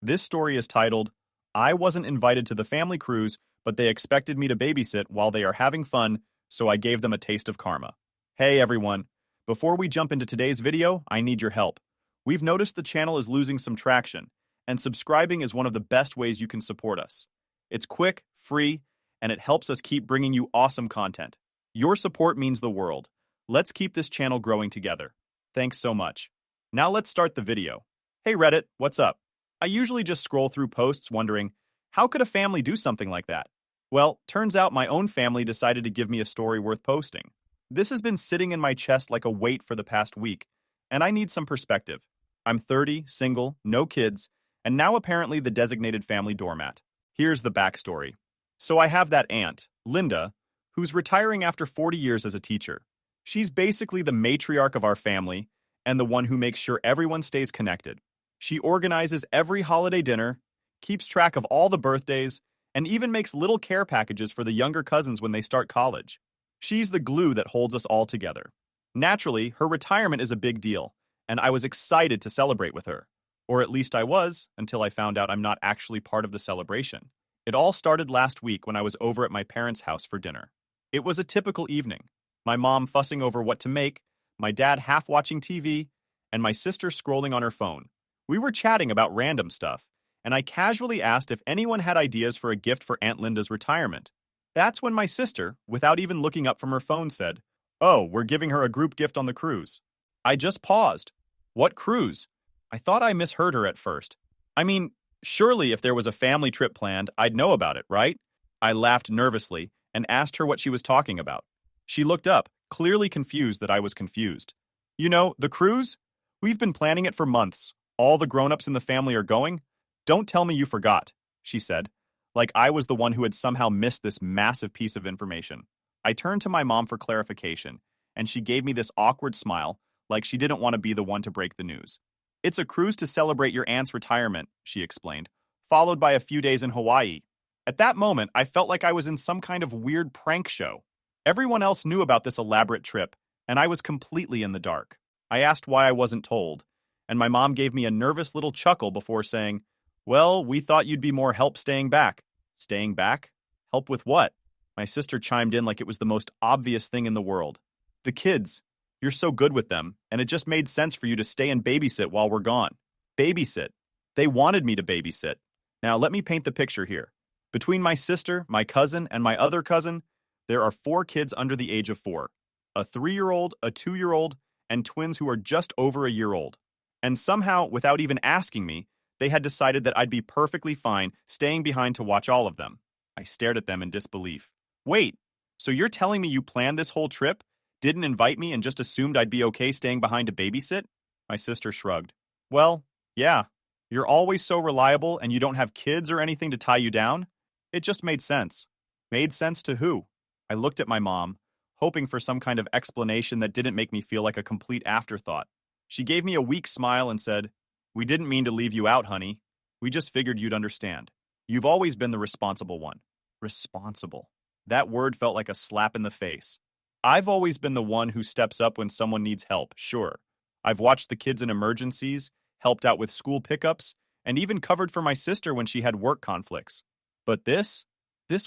This story is titled, I Wasn't Invited to the Family Cruise, but they expected me to babysit while they are having fun, so I gave them a taste of karma. Hey everyone, before we jump into today's video, I need your help. We've noticed the channel is losing some traction, and subscribing is one of the best ways you can support us. It's quick, free, and it helps us keep bringing you awesome content. Your support means the world. Let's keep this channel growing together. Thanks so much. Now let's start the video. Hey Reddit, what's up? I usually just scroll through posts wondering, how could a family do something like that? Well, turns out my own family decided to give me a story worth posting. This has been sitting in my chest like a weight for the past week, and I need some perspective. I'm 30, single, no kids, and now apparently the designated family doormat. Here's the backstory. So I have that aunt, Linda, who's retiring after 40 years as a teacher. She's basically the matriarch of our family and the one who makes sure everyone stays connected. She organizes every holiday dinner, keeps track of all the birthdays, and even makes little care packages for the younger cousins when they start college. She's the glue that holds us all together. Naturally, her retirement is a big deal, and I was excited to celebrate with her. Or at least I was, until I found out I'm not actually part of the celebration. It all started last week when I was over at my parents' house for dinner. It was a typical evening. My mom fussing over what to make, my dad half watching TV, and my sister scrolling on her phone. We were chatting about random stuff, and I casually asked if anyone had ideas for a gift for Aunt Linda's retirement. That's when my sister, without even looking up from her phone, said, "Oh, we're giving her a group gift on the cruise." I just paused. What cruise? I thought I misheard her at first. I mean, surely if there was a family trip planned, I'd know about it, right? I laughed nervously and asked her what she was talking about. She looked up, clearly confused that I was confused. You know, the cruise? We've been planning it for months. All the grown-ups in the family are going? Don't tell me you forgot, she said, like I was the one who had somehow missed this massive piece of information. I turned to my mom for clarification, and she gave me this awkward smile, like she didn't want to be the one to break the news. It's a cruise to celebrate your aunt's retirement, she explained, followed by a few days in Hawaii. At that moment, I felt like I was in some kind of weird prank show. Everyone else knew about this elaborate trip, and I was completely in the dark. I asked why I wasn't told, and my mom gave me a nervous little chuckle before saying, "Well, we thought you'd be more help staying back." Staying back? Help with what? My sister chimed in like it was the most obvious thing in the world. The kids. You're so good with them, and it just made sense for you to stay and babysit while we're gone. Babysit. They wanted me to babysit. Now, let me paint the picture here. Between my sister, my cousin, and my other cousin, there are 4 kids under the age of 4. A 3-year-old, a 2-year-old, and twins who are just over a year old. And somehow, without even asking me, they had decided that I'd be perfectly fine staying behind to watch all of them. I stared at them in disbelief. Wait, so you're telling me you planned this whole trip, didn't invite me, and just assumed I'd be okay staying behind to babysit? My sister shrugged. Well, yeah. You're always so reliable and you don't have kids or anything to tie you down? It just made sense. Made sense to who? I looked at my mom, hoping for some kind of explanation that didn't make me feel like a complete afterthought. She gave me a weak smile and said, "We didn't mean to leave you out, honey. We just figured you'd understand. You've always been the responsible one." Responsible. That word felt like a slap in the face. I've always been the one who steps up when someone needs help, sure. I've watched the kids in emergencies, helped out with school pickups, and even covered for my sister when she had work conflicts. But this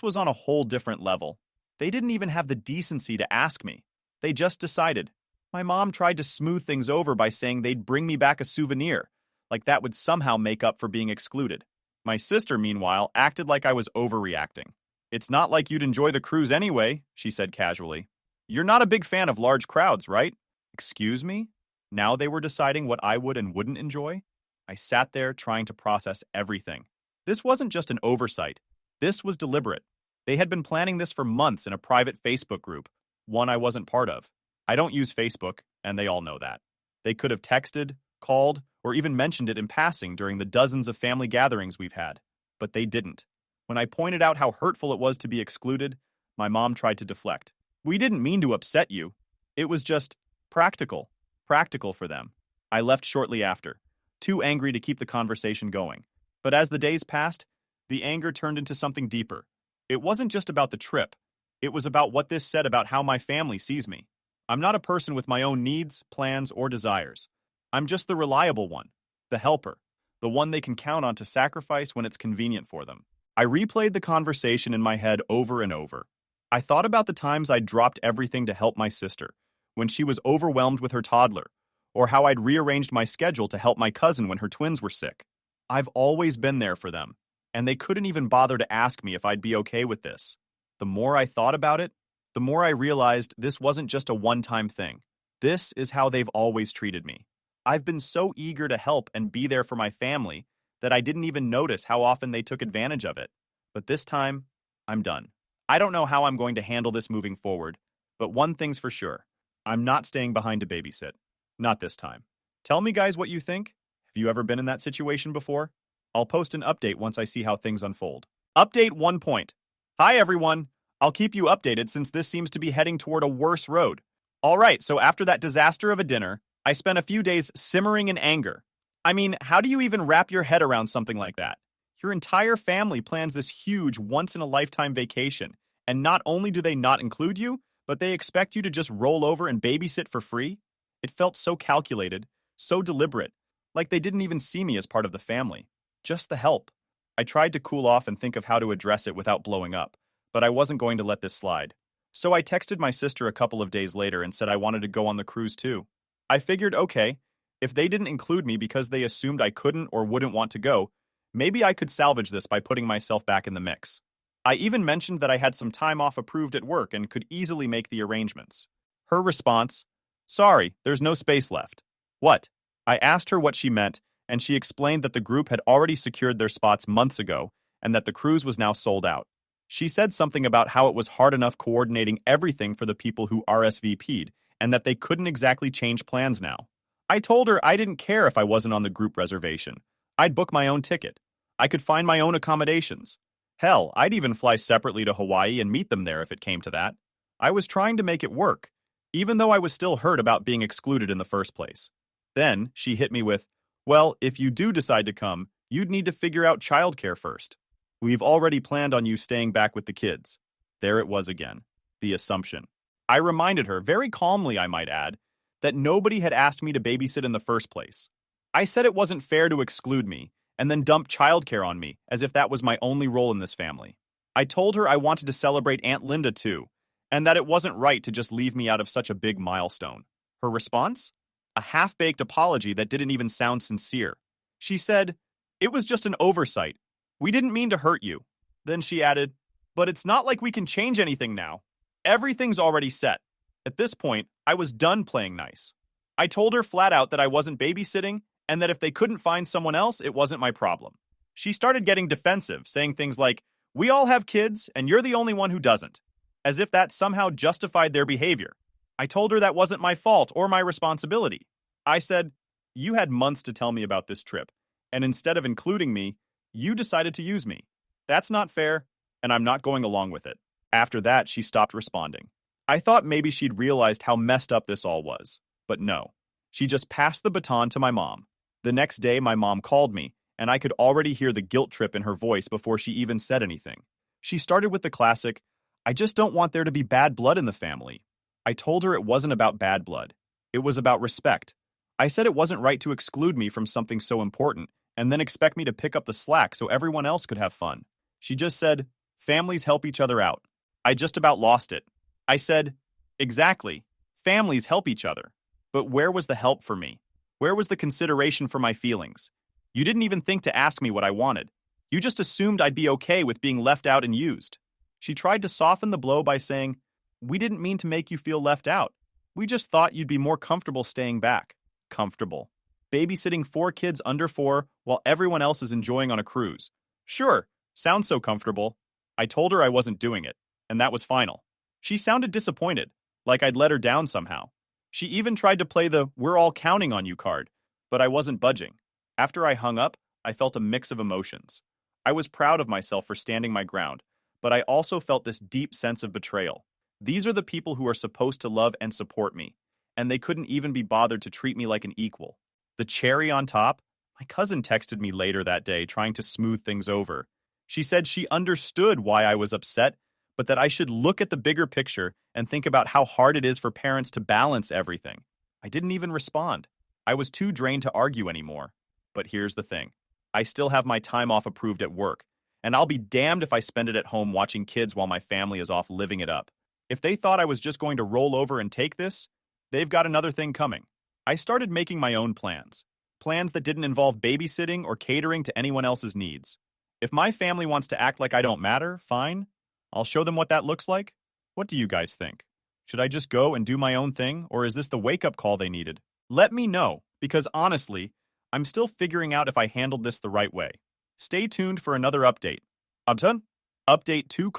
was on a whole different level. They didn't even have the decency to ask me. They just decided. My mom tried to smooth things over by saying they'd bring me back a souvenir, like that would somehow make up for being excluded. My sister, meanwhile, acted like I was overreacting. "It's not like you'd enjoy the cruise anyway," she said casually. "You're not a big fan of large crowds, right?" Excuse me? Now they were deciding what I would and wouldn't enjoy? I sat there trying to process everything. This wasn't just an oversight. This was deliberate. They had been planning this for months in a private Facebook group, one I wasn't part of. I don't use Facebook, and they all know that. They could have texted, called, or even mentioned it in passing during the dozens of family gatherings we've had. But they didn't. When I pointed out how hurtful it was to be excluded, my mom tried to deflect. "We didn't mean to upset you. It was just practical. Practical for them." I left shortly after, too angry to keep the conversation going. But as the days passed, the anger turned into something deeper. It wasn't just about the trip. It was about what this said about how my family sees me. I'm not a person with my own needs, plans, or desires. I'm just the reliable one, the helper, the one they can count on to sacrifice when it's convenient for them. I replayed the conversation in my head over and over. I thought about the times I'd dropped everything to help my sister when she was overwhelmed with her toddler, or how I'd rearranged my schedule to help my cousin when her twins were sick. I've always been there for them, and they couldn't even bother to ask me if I'd be okay with this. The more I thought about it, the more I realized this wasn't just a one-time thing. This is how they've always treated me. I've been so eager to help and be there for my family that I didn't even notice how often they took advantage of it. But this time, I'm done. I don't know how I'm going to handle this moving forward, but one thing's for sure. I'm not staying behind to babysit. Not this time. Tell me, guys, what you think. Have you ever been in that situation before? I'll post an update once I see how things unfold. Update 1 point. Hi, everyone. I'll keep you updated since this seems to be heading toward a worse road. All right, so after that disaster of a dinner, I spent a few days simmering in anger. I mean, how do you even wrap your head around something like that? Your entire family plans this huge, once-in-a-lifetime vacation, and not only do they not include you, but they expect you to just roll over and babysit for free? It felt so calculated, so deliberate, like they didn't even see me as part of the family. Just the help. I tried to cool off and think of how to address it without blowing up, but I wasn't going to let this slide. So I texted my sister a couple of days later and said I wanted to go on the cruise too. I figured, okay, if they didn't include me because they assumed I couldn't or wouldn't want to go, maybe I could salvage this by putting myself back in the mix. I even mentioned that I had some time off approved at work and could easily make the arrangements. Her response, "Sorry, there's no space left." What? I asked her what she meant, and she explained that the group had already secured their spots months ago and that the cruise was now sold out. She said something about how it was hard enough coordinating everything for the people who RSVP'd and that they couldn't exactly change plans now. I told her I didn't care if I wasn't on the group reservation. I'd book my own ticket. I could find my own accommodations. Hell, I'd even fly separately to Hawaii and meet them there if it came to that. I was trying to make it work, even though I was still hurt about being excluded in the first place. Then she hit me with, "Well, if you do decide to come, you'd need to figure out childcare first. We've already planned on you staying back with the kids." There it was again, the assumption. I reminded her, very calmly I might add, that nobody had asked me to babysit in the first place. I said it wasn't fair to exclude me and then dump childcare on me as if that was my only role in this family. I told her I wanted to celebrate Aunt Linda too, and that it wasn't right to just leave me out of such a big milestone. Her response? A half-baked apology that didn't even sound sincere. She said, "It was just an oversight. We didn't mean to hurt you." Then she added, "But it's not like we can change anything now. Everything's already set." At this point, I was done playing nice. I told her flat out that I wasn't babysitting and that if they couldn't find someone else, it wasn't my problem. She started getting defensive, saying things like, "We all have kids and you're the only one who doesn't," as if that somehow justified their behavior. I told her that wasn't my fault or my responsibility. I said, "You had months to tell me about this trip, and instead of including me, you decided to use me. That's not fair, and I'm not going along with it." After that, she stopped responding. I thought maybe she'd realized how messed up this all was, but no. She just passed the baton to my mom. The next day, my mom called me, and I could already hear the guilt trip in her voice before she even said anything. She started with the classic, "I just don't want there to be bad blood in the family." I told her it wasn't about bad blood. It was about respect. I said it wasn't right to exclude me from something so important and then expect me to pick up the slack so everyone else could have fun. She just said, "Families help each other out." I just about lost it. I said, "Exactly. Families help each other. But where was the help for me? Where was the consideration for my feelings? You didn't even think to ask me what I wanted. You just assumed I'd be okay with being left out and used." She tried to soften the blow by saying, "We didn't mean to make you feel left out. We just thought you'd be more comfortable staying back." Comfortable. Babysitting 4 kids under 4 while everyone else is enjoying on a cruise. Sure, sounds so comfortable. I told her I wasn't doing it, and that was final. She sounded disappointed, like I'd let her down somehow. She even tried to play the "we're all counting on you" card, but I wasn't budging. After I hung up, I felt a mix of emotions. I was proud of myself for standing my ground, but I also felt this deep sense of betrayal. These are the people who are supposed to love and support me, and they couldn't even be bothered to treat me like an equal. The cherry on top? My cousin texted me later that day trying to smooth things over. She said she understood why I was upset, but that I should look at the bigger picture and think about how hard it is for parents to balance everything. I didn't even respond. I was too drained to argue anymore. But here's the thing. I still have my time off approved at work, and I'll be damned if I spend it at home watching kids while my family is off living it up. If they thought I was just going to roll over and take this, they've got another thing coming. I started making my own plans. Plans that didn't involve babysitting or catering to anyone else's needs. If my family wants to act like I don't matter, fine. I'll show them what that looks like. What do you guys think? Should I just go and do my own thing, or is this the wake-up call they needed? Let me know, because honestly, I'm still figuring out if I handled this the right way. Stay tuned for another update. Upton? Update 2: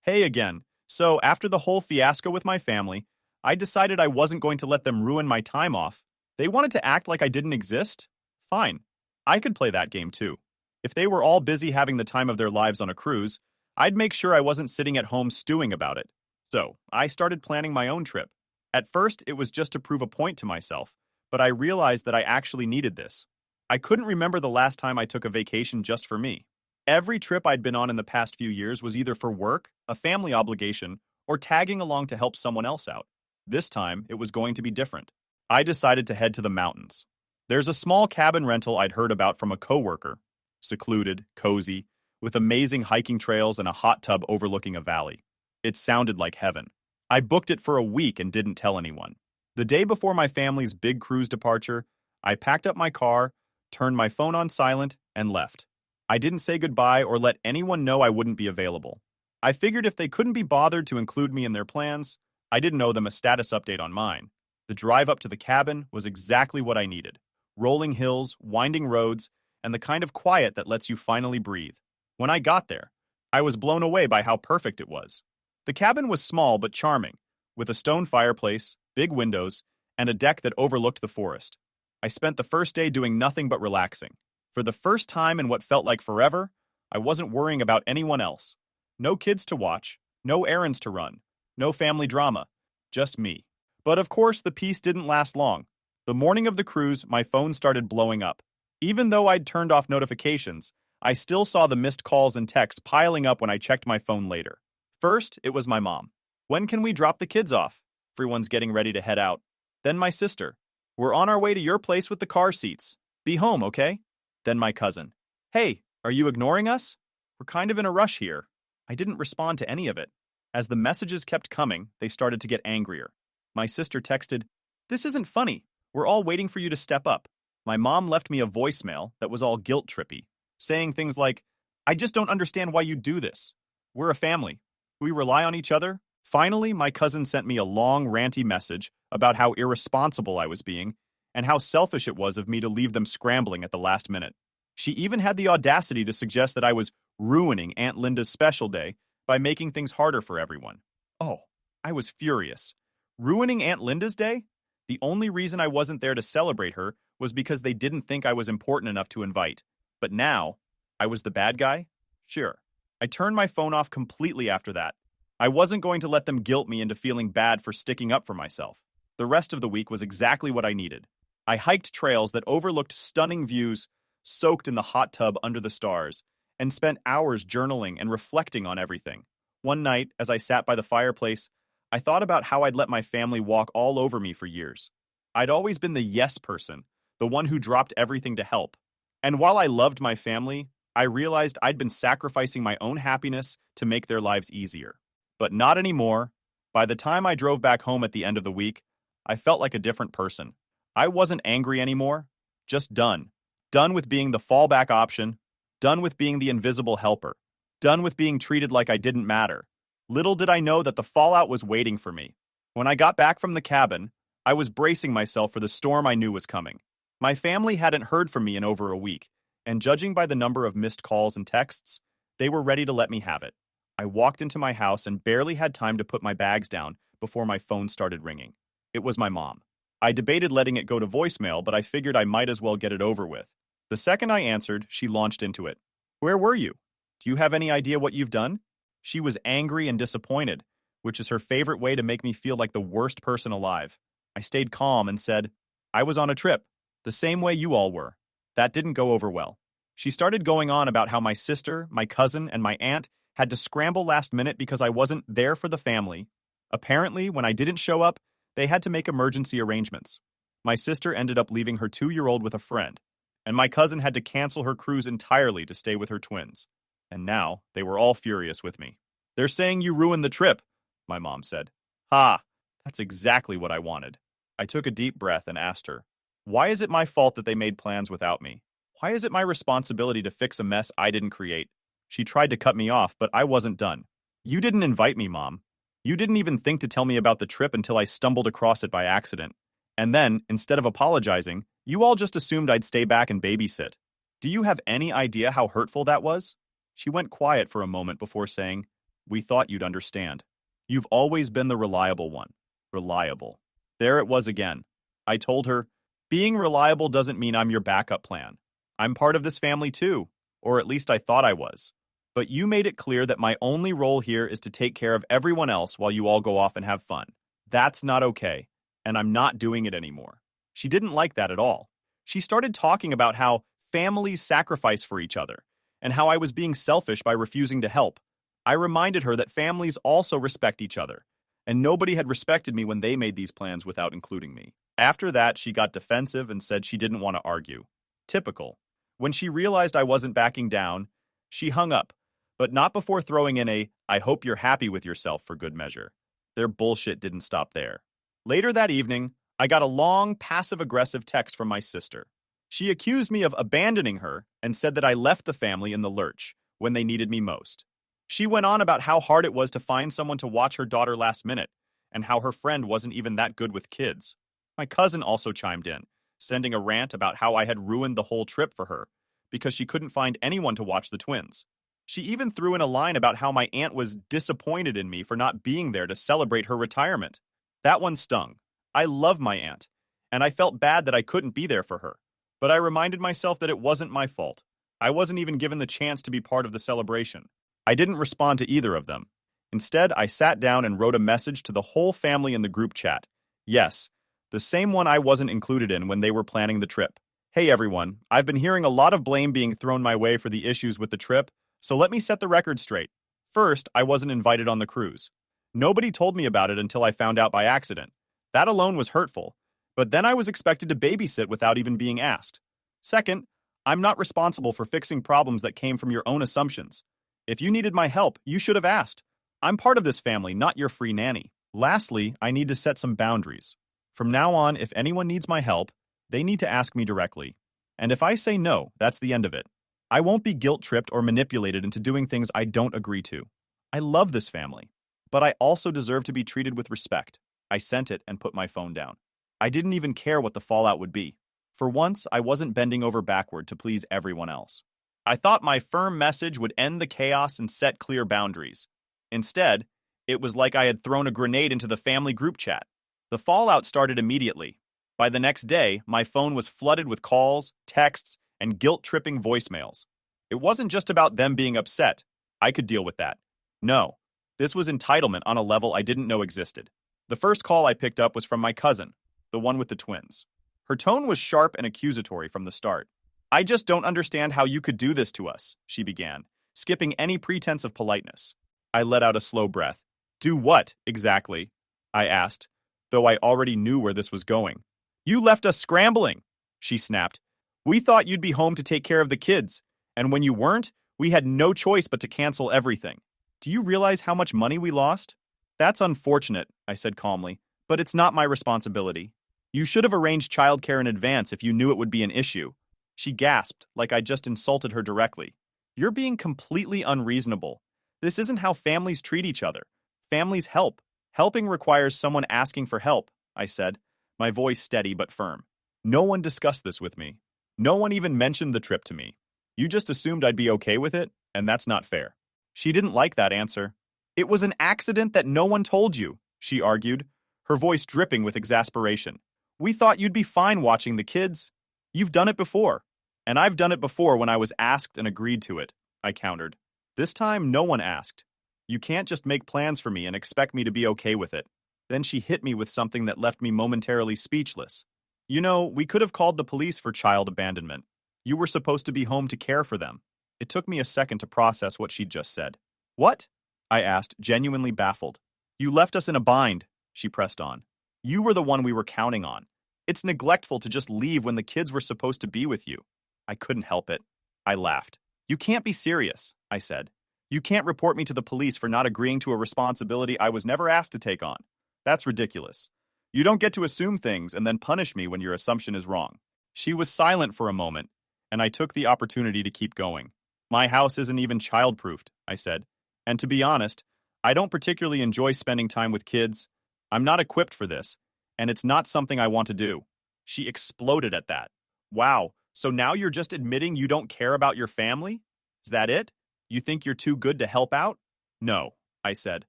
Hey again. So, after the whole fiasco with my family, I decided I wasn't going to let them ruin my time off. They wanted to act like I didn't exist? Fine. I could play that game too. If they were all busy having the time of their lives on a cruise, I'd make sure I wasn't sitting at home stewing about it. So, I started planning my own trip. At first, it was just to prove a point to myself, but I realized that I actually needed this. I couldn't remember the last time I took a vacation just for me. Every trip I'd been on in the past few years was either for work, a family obligation, or tagging along to help someone else out. This time, it was going to be different. I decided to head to the mountains. There's a small cabin rental I'd heard about from a coworker. Secluded, cozy, with amazing hiking trails and a hot tub overlooking a valley. It sounded like heaven. I booked it for a week and didn't tell anyone. The day before my family's big cruise departure, I packed up my car, turned my phone on silent, and left. I didn't say goodbye or let anyone know I wouldn't be available. I figured if they couldn't be bothered to include me in their plans, I didn't owe them a status update on mine. The drive up to the cabin was exactly what I needed. Rolling hills, winding roads, and the kind of quiet that lets you finally breathe. When I got there, I was blown away by how perfect it was. The cabin was small but charming, with a stone fireplace, big windows, and a deck that overlooked the forest. I spent the first day doing nothing but relaxing. For the first time in what felt like forever, I wasn't worrying about anyone else. No kids to watch, no errands to run, no family drama, just me. But of course, the peace didn't last long. The morning of the cruise, my phone started blowing up. Even though I'd turned off notifications, I still saw the missed calls and texts piling up when I checked my phone later. First, it was my mom. When can we drop the kids off? Everyone's getting ready to head out. Then my sister. We're on our way to your place with the car seats. Be home, okay? Then my cousin. Hey, are you ignoring us? We're kind of in a rush here. I didn't respond to any of it. As the messages kept coming, they started to get angrier. My sister texted, "This isn't funny. We're all waiting for you to step up." My mom left me a voicemail that was all guilt-trippy, saying things like, "I just don't understand why you do this. We're a family. We rely on each other." Finally, my cousin sent me a long, ranty message about how irresponsible I was being and how selfish it was of me to leave them scrambling at the last minute. She even had the audacity to suggest that I was ruining Aunt Linda's special day by making things harder for everyone. Oh, I was furious. Ruining Aunt Linda's day? The only reason I wasn't there to celebrate her was because they didn't think I was important enough to invite. But now, I was the bad guy? Sure. I turned my phone off completely after that. I wasn't going to let them guilt me into feeling bad for sticking up for myself. The rest of the week was exactly what I needed. I hiked trails that overlooked stunning views, soaked in the hot tub under the stars, and spent hours journaling and reflecting on everything. One night, as I sat by the fireplace, I thought about how I'd let my family walk all over me for years. I'd always been the yes person, the one who dropped everything to help. And while I loved my family, I realized I'd been sacrificing my own happiness to make their lives easier. But not anymore. By the time I drove back home at the end of the week, I felt like a different person. I wasn't angry anymore, just done. Done with being the fallback option, done with being the invisible helper, done with being treated like I didn't matter. Little did I know that the fallout was waiting for me. When I got back from the cabin, I was bracing myself for the storm I knew was coming. My family hadn't heard from me in over a week, and judging by the number of missed calls and texts, they were ready to let me have it. I walked into my house and barely had time to put my bags down before my phone started ringing. It was my mom. I debated letting it go to voicemail, but I figured I might as well get it over with. The second I answered, she launched into it. "Where were you? Do you have any idea what you've done?" She was angry and disappointed, which is her favorite way to make me feel like the worst person alive. I stayed calm and said, "I was on a trip, the same way you all were." That didn't go over well. She started going on about how my sister, my cousin, and my aunt had to scramble last minute because I wasn't there for the family. Apparently, when I didn't show up, they had to make emergency arrangements. My sister ended up leaving her 2-year-old with a friend. and my cousin had to cancel her cruise entirely to stay with her twins. And now they were all furious with me. They're saying you ruined the trip, my mom said. Ha, that's exactly what I wanted. I took a deep breath and asked her, why is it my fault that they made plans without me? Why is it my responsibility to fix a mess I didn't create? She tried to cut me off, but I wasn't done. You didn't invite me, Mom. You didn't even think to tell me about the trip until I stumbled across it by accident. And then, instead of apologizing, you all just assumed I'd stay back and babysit. Do you have any idea how hurtful that was? She went quiet for a moment before saying, we thought you'd understand. You've always been the reliable one. Reliable. There it was again. I told her, being reliable doesn't mean I'm your backup plan. I'm part of this family too, or at least I thought I was. But you made it clear that my only role here is to take care of everyone else while you all go off and have fun. That's not okay, and I'm not doing it anymore. She didn't like that at all. She started talking about how families sacrifice for each other, and how I was being selfish by refusing to help. I reminded her that families also respect each other, and nobody had respected me when they made these plans without including me. After that, she got defensive and said she didn't want to argue. Typical. When she realized I wasn't backing down, she hung up, but not before throwing in a, I hope you're happy with yourself for good measure. Their bullshit didn't stop there. Later that evening, I got a long, passive-aggressive text from my sister. She accused me of abandoning her and said that I left the family in the lurch when they needed me most. She went on about how hard it was to find someone to watch her daughter last minute, and how her friend wasn't even that good with kids. My cousin also chimed in, sending a rant about how I had ruined the whole trip for her, because she couldn't find anyone to watch the twins. She even threw in a line about how my aunt was disappointed in me for not being there to celebrate her retirement. That one stung. I love my aunt, and I felt bad that I couldn't be there for her. But I reminded myself that it wasn't my fault. I wasn't even given the chance to be part of the celebration. I didn't respond to either of them. Instead, I sat down and wrote a message to the whole family in the group chat. Yes, the same one I wasn't included in when they were planning the trip. Hey everyone, I've been hearing a lot of blame being thrown my way for the issues with the trip, so let me set the record straight. First, I wasn't invited on the cruise. Nobody told me about it until I found out by accident. That alone was hurtful. But then I was expected to babysit without even being asked. Second, I'm not responsible for fixing problems that came from your own assumptions. If you needed my help, you should have asked. I'm part of this family, not your free nanny. Lastly, I need to set some boundaries. From now on, if anyone needs my help, they need to ask me directly. And if I say no, that's the end of it. I won't be guilt-tripped or manipulated into doing things I don't agree to. I love this family, but I also deserve to be treated with respect. I sent it and put my phone down. I didn't even care what the fallout would be. For once, I wasn't bending over backward to please everyone else. I thought my firm message would end the chaos and set clear boundaries. Instead, it was like I had thrown a grenade into the family group chat. The fallout started immediately. By the next day, my phone was flooded with calls, texts, and guilt-tripping voicemails. It wasn't just about them being upset. I could deal with that. No, this was entitlement on a level I didn't know existed. The first call I picked up was from my cousin, the one with the twins. Her tone was sharp and accusatory from the start. I just don't understand how you could do this to us, she began, skipping any pretense of politeness. I let out a slow breath. Do what, exactly? I asked, though I already knew where this was going. You left us scrambling, she snapped. We thought you'd be home to take care of the kids, and when you weren't, we had no choice but to cancel everything. Do you realize how much money we lost? That's unfortunate, I said calmly, but it's not my responsibility. You should have arranged childcare in advance if you knew it would be an issue. She gasped, like I just insulted her directly. You're being completely unreasonable. This isn't how families treat each other. Families help. Helping requires someone asking for help, I said, my voice steady but firm. No one discussed this with me. No one even mentioned the trip to me. You just assumed I'd be okay with it, and that's not fair. She didn't like that answer. It was an accident that no one told you, she argued, her voice dripping with exasperation. We thought you'd be fine watching the kids. You've done it before. And I've done it before when I was asked and agreed to it, I countered. This time, no one asked. You can't just make plans for me and expect me to be okay with it. Then she hit me with something that left me momentarily speechless. You know, we could have called the police for child abandonment. You were supposed to be home to care for them. It took me a second to process what she'd just said. What? I asked, genuinely baffled. You left us in a bind, she pressed on. You were the one we were counting on. It's neglectful to just leave when the kids were supposed to be with you. I couldn't help it. I laughed. You can't be serious, I said. You can't report me to the police for not agreeing to a responsibility I was never asked to take on. That's ridiculous. You don't get to assume things and then punish me when your assumption is wrong. She was silent for a moment, and I took the opportunity to keep going. My house isn't even child-proofed, I said. And to be honest, I don't particularly enjoy spending time with kids. I'm not equipped for this, and it's not something I want to do. She exploded at that. Wow, so now you're just admitting you don't care about your family? Is that it? You think you're too good to help out? No, I said.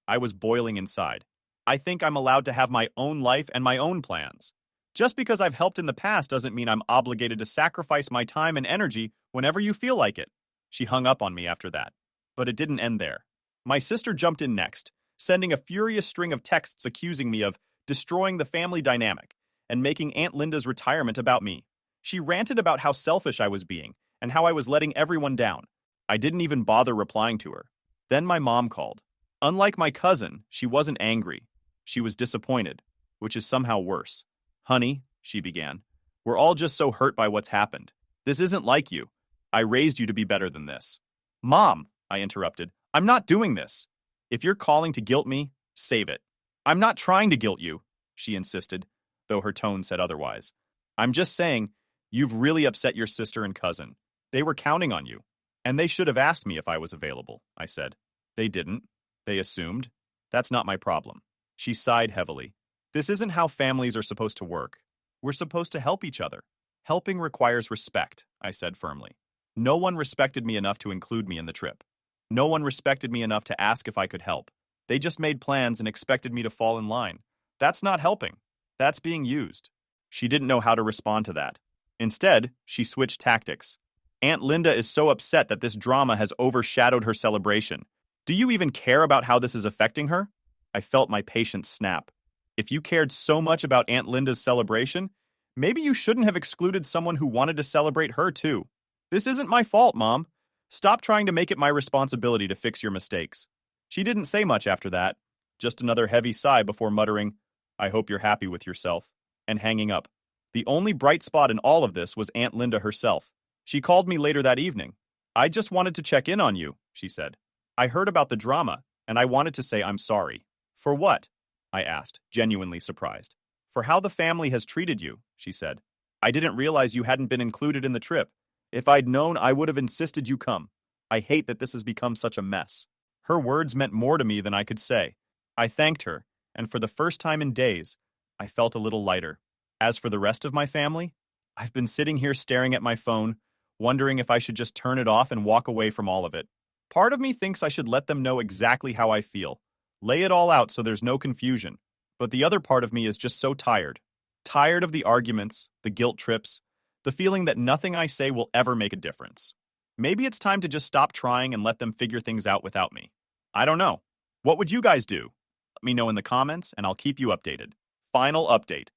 I was boiling inside. I think I'm allowed to have my own life and my own plans. Just because I've helped in the past doesn't mean I'm obligated to sacrifice my time and energy whenever you feel like it. She hung up on me after that. But it didn't end there. My sister jumped in next, sending a furious string of texts accusing me of destroying the family dynamic and making Aunt Linda's retirement about me. She ranted about how selfish I was being and how I was letting everyone down. I didn't even bother replying to her. Then my mom called. Unlike my cousin, she wasn't angry. She was disappointed, which is somehow worse. Honey, she began, we're all just so hurt by what's happened. This isn't like you. I raised you to be better than this. Mom, I interrupted, I'm not doing this. If you're calling to guilt me, save it. I'm not trying to guilt you, she insisted, though her tone said otherwise. I'm just saying, you've really upset your sister and cousin. They were counting on you. And they should have asked me if I was available, I said. They didn't. They assumed. That's not my problem. She sighed heavily. This isn't how families are supposed to work. We're supposed to help each other. Helping requires respect, I said firmly. No one respected me enough to include me in the trip. No one respected me enough to ask if I could help. They just made plans and expected me to fall in line. That's not helping. That's being used. She didn't know how to respond to that. Instead, she switched tactics. Aunt Linda is so upset that this drama has overshadowed her celebration. Do you even care about how this is affecting her? I felt my patience snap. If you cared so much about Aunt Linda's celebration, maybe you shouldn't have excluded someone who wanted to celebrate her too. This isn't my fault, Mom. Stop trying to make it my responsibility to fix your mistakes. She didn't say much after that, just another heavy sigh before muttering, I hope you're happy with yourself, and hanging up. The only bright spot in all of this was Aunt Linda herself. She called me later that evening. I just wanted to check in on you, she said. I heard about the drama, and I wanted to say I'm sorry. For what? I asked, genuinely surprised. For how the family has treated you, she said. I didn't realize you hadn't been included in the trip. If I'd known, I would have insisted you come. I hate that this has become such a mess. Her words meant more to me than I could say. I thanked her, and for the first time in days, I felt a little lighter. As for the rest of my family, I've been sitting here staring at my phone, wondering if I should just turn it off and walk away from all of it. Part of me thinks I should let them know exactly how I feel. Lay it all out so there's no confusion. But the other part of me is just so tired. Tired of the arguments, the guilt trips, the feeling that nothing I say will ever make a difference. Maybe it's time to just stop trying and let them figure things out without me. I don't know. What would you guys do? Let me know in the comments and I'll keep you updated. Final update.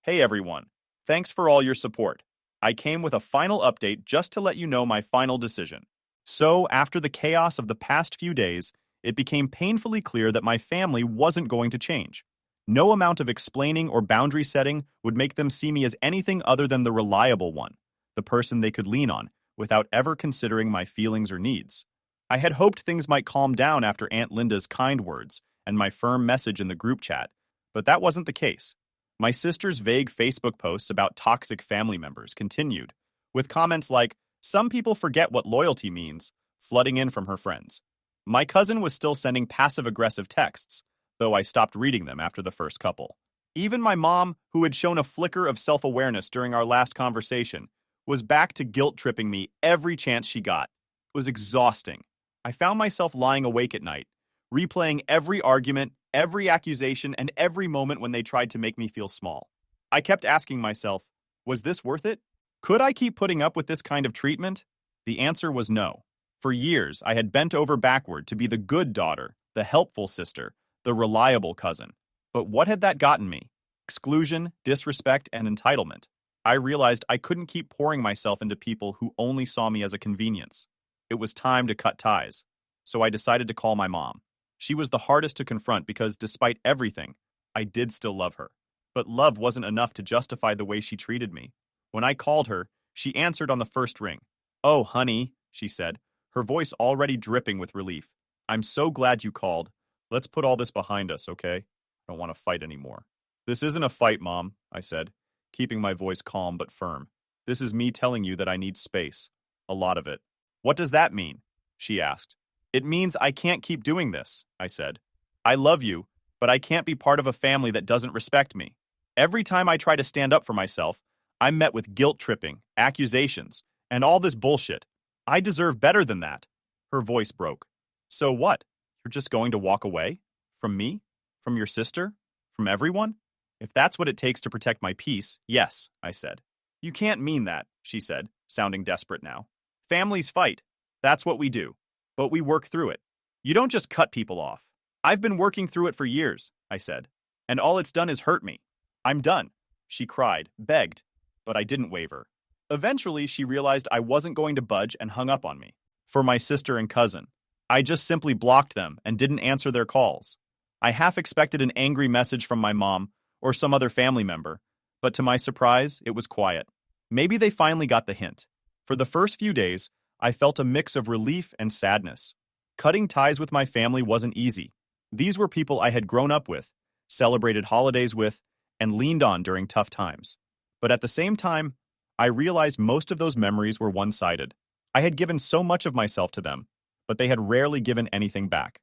Hey everyone. Thanks for all your support. I came with a final update just to let you know my final decision. So, after the chaos of the past few days, it became painfully clear that my family wasn't going to change. No amount of explaining or boundary setting would make them see me as anything other than the reliable one, the person they could lean on, without ever considering my feelings or needs. I had hoped things might calm down after Aunt Linda's kind words and my firm message in the group chat, but that wasn't the case. My sister's vague Facebook posts about toxic family members continued, with comments like, some people forget what loyalty means, flooding in from her friends. My cousin was still sending passive-aggressive texts, though I stopped reading them after the first couple. Even my mom, who had shown a flicker of self-awareness during our last conversation, was back to guilt-tripping me every chance she got. It was exhausting. I found myself lying awake at night, replaying every argument, every accusation, and every moment when they tried to make me feel small. I kept asking myself, was this worth it? Could I keep putting up with this kind of treatment? The answer was no. For years, I had bent over backward to be the good daughter, the helpful sister, the reliable cousin. But what had that gotten me? Exclusion, disrespect, and entitlement. I realized I couldn't keep pouring myself into people who only saw me as a convenience. It was time to cut ties. So I decided to call my mom. She was the hardest to confront because, despite everything, I did still love her. But love wasn't enough to justify the way she treated me. When I called her, She answered on the first ring. "Oh, honey," she said, her voice already dripping with relief. "I'm so glad you called. Let's put all this behind us, okay? I don't want to fight anymore." "This isn't a fight, Mom," I said, keeping my voice calm but firm. "This is me telling you that I need space. A lot of it." "What does that mean?" she asked. "It means I can't keep doing this," I said. "I love you, but I can't be part of a family that doesn't respect me. Every time I try to stand up for myself, I'm met with guilt-tripping, accusations, and all this bullshit. I deserve better than that." Her voice broke. "So what? You're just going to walk away? From me? From your sister? From everyone?" "If that's what it takes to protect my peace, yes," I said. "You can't mean that," she said, sounding desperate now. "Families fight. That's what we do. But we work through it. You don't just cut people off." "I've been working through it for years," I said, "and all it's done is hurt me. I'm done," she cried, begged, but I didn't waver. Eventually, she realized I wasn't going to budge and hung up on me. For my sister and cousin, I just simply blocked them and didn't answer their calls. I half expected an angry message from my mom or some other family member, but to my surprise, it was quiet. Maybe they finally got the hint. For the first few days, I felt a mix of relief and sadness. Cutting ties with my family wasn't easy. These were people I had grown up with, celebrated holidays with, and leaned on during tough times. But at the same time, I realized most of those memories were one-sided. I had given so much of myself to them, but they had rarely given anything back.